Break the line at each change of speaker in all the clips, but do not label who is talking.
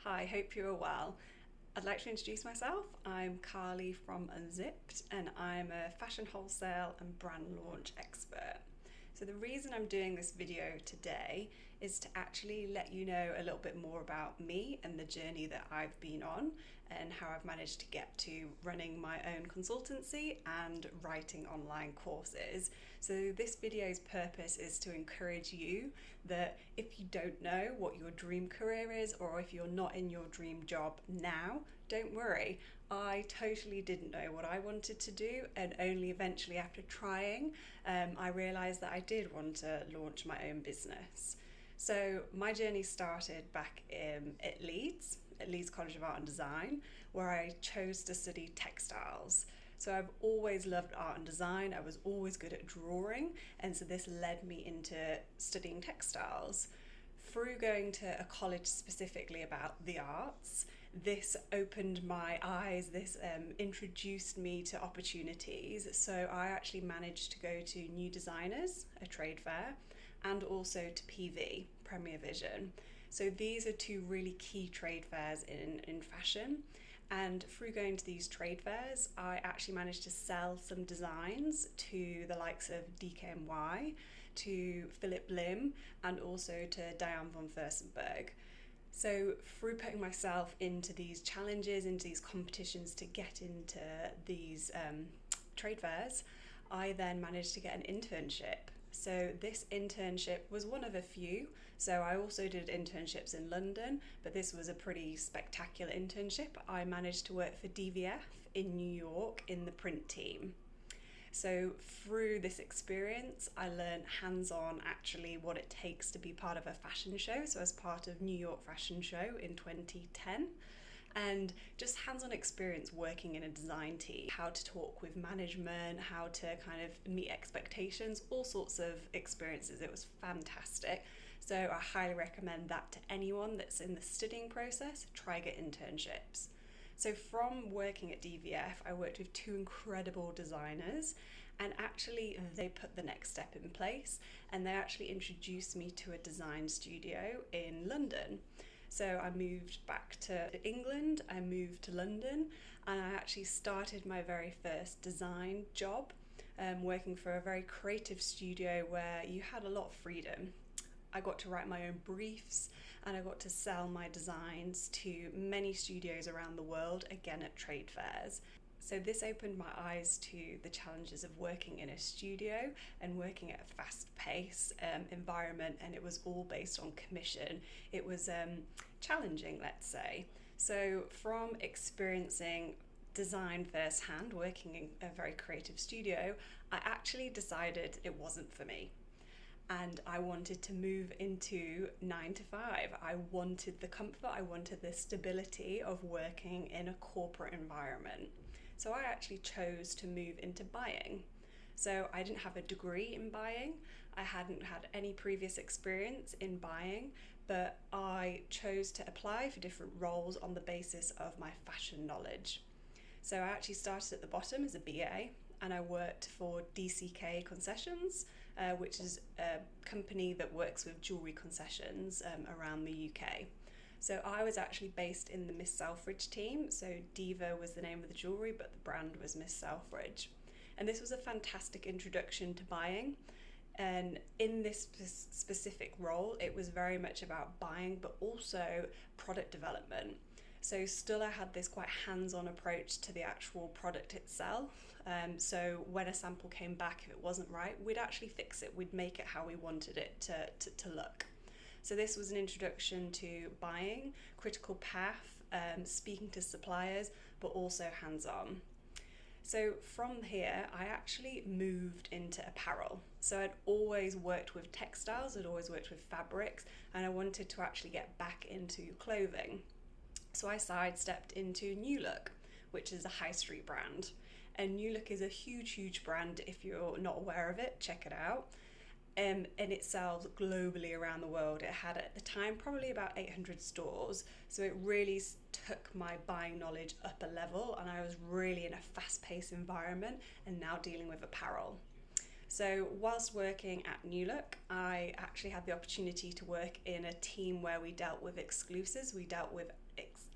Hi, hope you're well. I'd like to introduce myself. I'm Carly from Unzipped and I'm a fashion wholesale and brand launch expert. So the reason I'm doing this video today is to actually let you know a little bit more about me and the journey that I've been on and how I've managed to get to running my own consultancy and writing online courses. So this video's purpose is to encourage you that if you don't know what your dream career is, or if you're not in your dream job now, don't worry. I totally didn't know what I wanted to do, and only eventually after trying, I realised that I did want to launch my own business. So my journey started back at Leeds College of Art and Design, where I chose to study textiles. So I've always loved art and design. I was always good at drawing, and so this led me into studying textiles. Through going to a college specifically about the arts, this opened my eyes, this introduced me to opportunities. So I actually managed to go to New Designers, a trade fair, and also to PV, Premier Vision. So these are two really key trade fairs in fashion. And through going to these trade fairs, I actually managed to sell some designs to the likes of DKNY, to Philip Lim, and also to Diane von Furstenberg. So through putting myself into these challenges, into these competitions to get into these trade fairs, I then managed to get an internship. So this internship was one of a few. So I also did internships in London, but this was a pretty spectacular internship. I managed to work for DVF in New York in the print team. So through this experience, I learned hands-on actually what it takes to be part of a fashion show. So as part of New York Fashion Show in 2010, and just hands-on experience working in a design team, how to talk with management, how to kind of meet expectations, all sorts of experiences. It was fantastic. So I highly recommend that to anyone that's in the studying process. Try get internships. So from working at DVF, I worked with two incredible designers, and actually they put the next step in place, and they actually introduced me to a design studio in London. So I moved back to England, I moved to London, and I actually started my very first design job, working for a very creative studio where you had a lot of freedom. I got to write my own briefs, and I got to sell my designs to many studios around the world, again at trade fairs. So this opened my eyes to the challenges of working in a studio and working at a fast-paced environment, and it was all based on commission. It was challenging, let's say. So from experiencing design firsthand, working in a very creative studio, I actually decided it wasn't for me. And I wanted to move into 9 to 5. I wanted the comfort, I wanted the stability of working in a corporate environment. So I actually chose to move into buying. So I didn't have a degree in buying, I hadn't had any previous experience in buying, but I chose to apply for different roles on the basis of my fashion knowledge. So I actually started at the bottom as a BA, and I worked for DCK Concessions, which is a company that works with jewellery concessions around the UK. So I was actually based in the Miss Selfridge team. So Diva was the name of the jewellery, but the brand was Miss Selfridge. And this was a fantastic introduction to buying. And in this specific role, it was very much about buying, but also product development. So still I had this quite hands-on approach to the actual product itself. So when a sample came back, if it wasn't right, we'd actually fix it. We'd make it how we wanted it to look. So this was an introduction to buying, critical path, speaking to suppliers, but also hands-on. So from here, I actually moved into apparel. So I'd always worked with textiles, I'd always worked with fabrics, and I wanted to actually get back into clothing. So I sidestepped into New Look, which is a high street brand. And New Look is a huge brand. If you're not aware of it, check it out. And it sells globally around the world. It had at the time probably about 800 stores. So it really took my buying knowledge up a level, and I was really in a fast-paced environment and now dealing with apparel. So whilst working at New Look, I actually had the opportunity to work in a team where we dealt with exclusives, we dealt with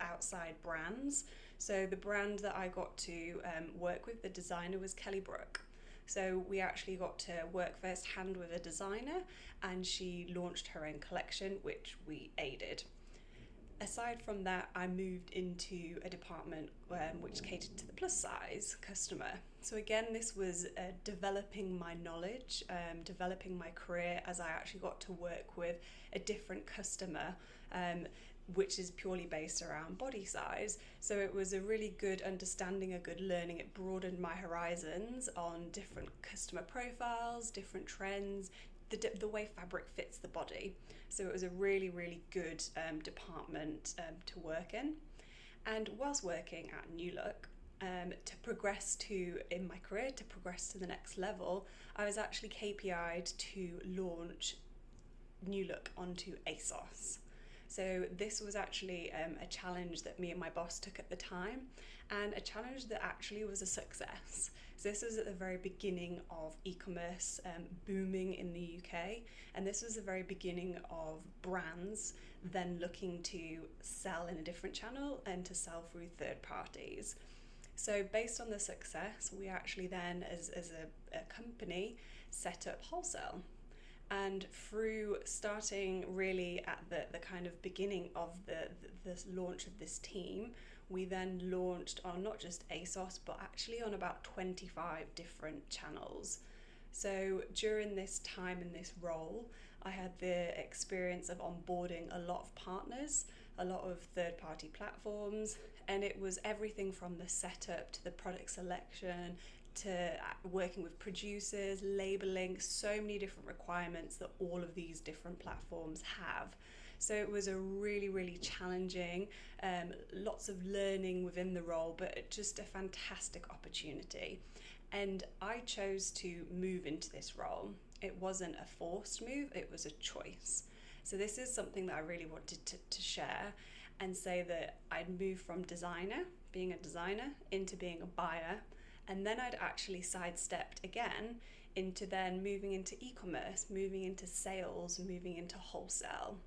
outside brands. So the brand that I got to work with, the designer, was Kelly Brook. So we actually got to work first hand with a designer, and she launched her own collection, which we aided. Aside from that, I moved into a department which catered to the plus size customer. So again, this was developing my knowledge, developing my career, as I actually got to work with a different customer, which is purely based around body size. So it was a really good understanding, a good learning. It broadened my horizons on different customer profiles, different trends, the way fabric fits the body. So it was a really, really good department to work in. And whilst working at New Look, to progress in my career, to progress to the next level, I was actually KPI'd to launch New Look onto ASOS. So this was actually a challenge that me and my boss took at the time, and a challenge that actually was a success. So this was at the very beginning of e-commerce booming in the UK, and this was the very beginning of brands then looking to sell in a different channel and to sell through third parties. So based on the success, we actually then, as a company, set up wholesale. And through starting really at the kind of beginning of the launch of this team, we then launched on not just ASOS, but actually on about 25 different channels. So during this time in this role, I had the experience of onboarding a lot of partners, a lot of third-party platforms, and it was everything from the setup to the product selection, to working with producers, labeling, so many different requirements that all of these different platforms have. So it was a really, really challenging, lots of learning within the role, but just a fantastic opportunity. And I chose to move into this role. It wasn't a forced move, it was a choice. So this is something that I really wanted to share and say that I'd moved from being a designer, into being a buyer. And then I'd actually sidestepped again into then moving into e-commerce, moving into sales, moving into wholesale.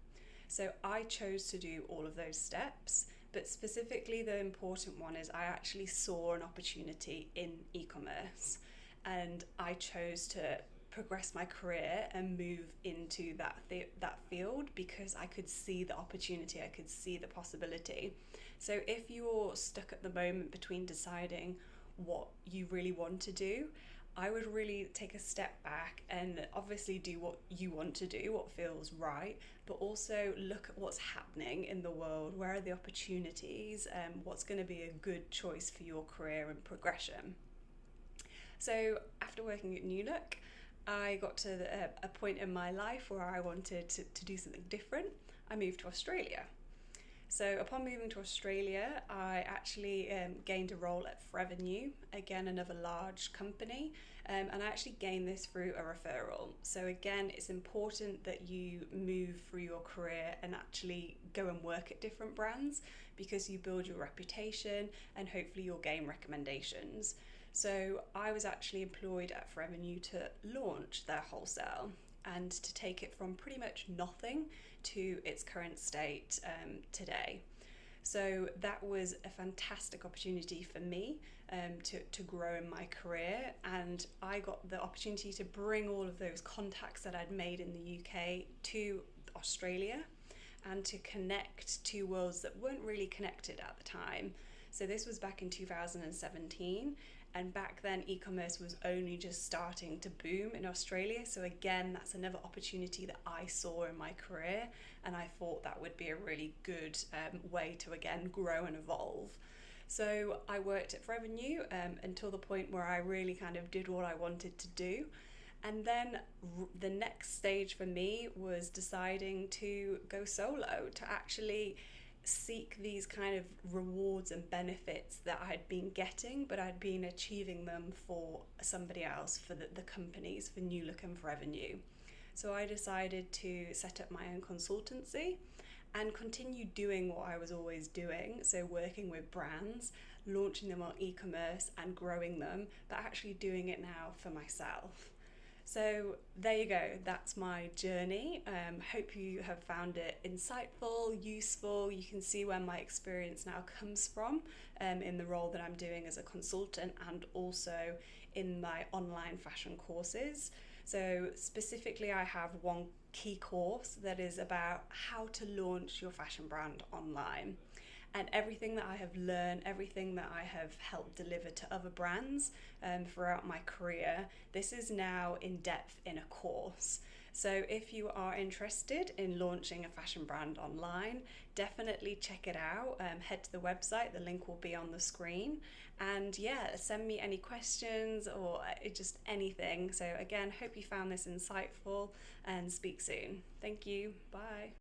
So I chose to do all of those steps, but specifically the important one is I actually saw an opportunity in e-commerce, and I chose to progress my career and move into that field because I could see the opportunity, I could see the possibility. So if you're stuck at the moment between deciding what you really want to do, I would really take a step back and obviously do what you want to do, what feels right, but also look at what's happening in the world. Where are the opportunities? What's going to be a good choice for your career and progression? So after working at New Look, I got to a point in my life where I wanted to do something different. I moved to Australia. So upon moving to Australia, I actually gained a role at Forever New, again another large company, and I actually gained this through a referral. So again, it's important that you move through your career and actually go and work at different brands, because you build your reputation and hopefully you'll gain recommendations. So I was actually employed at Forever New to launch their wholesale and to take it from pretty much nothing to its current state today. So that was a fantastic opportunity for me to grow in my career, and I got the opportunity to bring all of those contacts that I'd made in the UK to Australia and to connect two worlds that weren't really connected at the time. So this was back in 2017, and back then e-commerce was only just starting to boom in Australia. So again, that's another opportunity that I saw in my career, and I thought that would be a really good way to again grow and evolve. So I worked at Forever New until the point where I really kind of did what I wanted to do. And then the next stage for me was deciding to go solo, to actually seek these kind of rewards and benefits that I had been getting, but I'd been achieving them for somebody else, for the companies, for New Look and Forever New. So I decided to set up my own consultancy and continue doing what I was always doing, so working with brands, launching them on e-commerce and growing them, but actually doing it now for myself. So there you go, that's my journey. Hope you have found it insightful, useful. You can see where my experience now comes from in the role that I'm doing as a consultant and also in my online fashion courses. So specifically, I have one key course that is about how to launch your fashion brand online. And everything that I have learned, everything that I have helped deliver to other brands throughout my career, this is now in depth in a course. So if you are interested in launching a fashion brand online, definitely check it out. Head to the website, the link will be on the screen. And yeah, send me any questions or just anything. So again, hope you found this insightful and speak soon. Thank you. Bye.